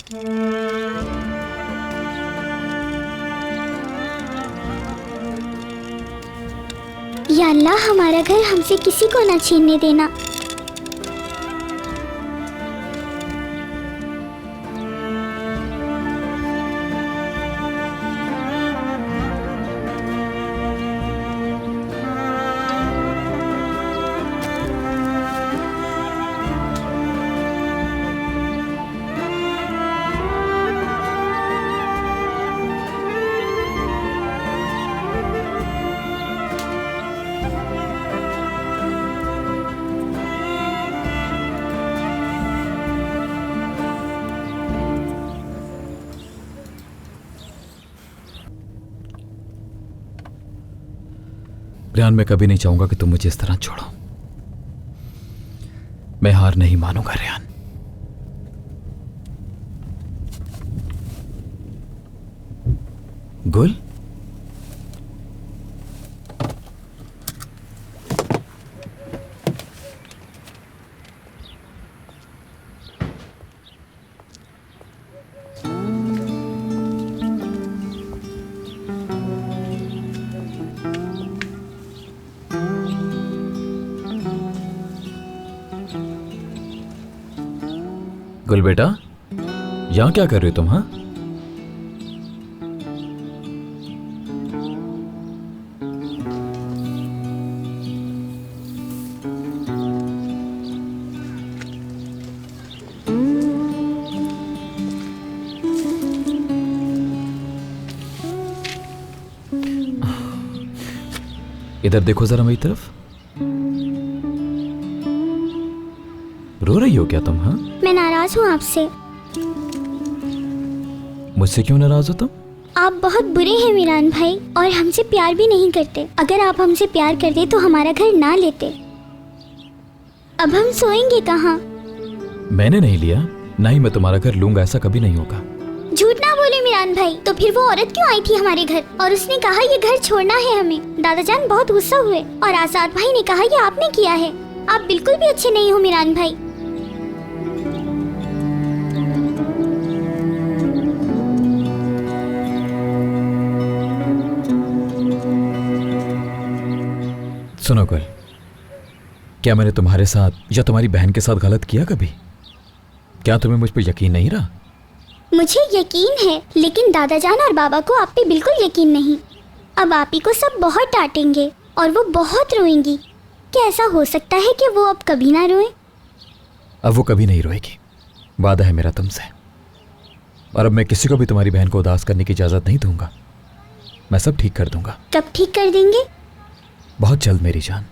या अल्लाह, हमारा घर हमसे किसी को न छीनने देना। रेहान, मैं कभी नहीं चाहूंगा कि तुम मुझे इस तरह छोड़ो। मैं हार नहीं मानूंगा रेहान। गुल, गुल बेटा, यहां क्या कर रहे हो तुम? हाँ, इधर देखो जरा मेरी तरफ। रो रही हो क्या तुम? हाँ, मैं नाराज हूँ आपसे। मुझसे क्यों नाराज हो तुम? आप बहुत बुरे हैं मिरान भाई, और हमसे प्यार भी नहीं करते। अगर आप हमसे प्यार करते तो हमारा घर ना लेते। अब हम सोएंगे कहाँ? मैंने नहीं लिया, ना ही मैं तुम्हारा घर लूंगा, ऐसा कभी नहीं होगा। झूठ ना बोले मिरान भाई। तो फिर वो औरत क्यों आई थी हमारे घर और उसने कहा ये घर छोड़ना है हमें? दादाजान बहुत गुस्सा हुए और आजाद भाई ने कहा ये आपने किया है। आप बिल्कुल भी अच्छे नहीं हो मिरान भाई। सुनो गुल, क्या मैंने तुम्हारे साथ या तुम्हारी बहन के साथ गलत किया कभी? क्या तुम्हें मुझ पर यकीन नहीं रहा? मुझे यकीन है, लेकिन दादाजान और बाबा को आप पे बिल्कुल यकीन नहीं। अब आप ही को सब बहुत डांटेंगे और वो बहुत रोएंगी। क्या ऐसा हो सकता है कि वो अब कभी ना रोए? अब वो कभी नहीं रोएगी, वादा है मेरा तुमसे। और अब मैं किसी को भी तुम्हारी बहन को उदास करने की इजाजत नहीं दूंगा। मैं सब ठीक कर दूंगा। कब ठीक कर देंगे? बहुत जल्द मेरी जान।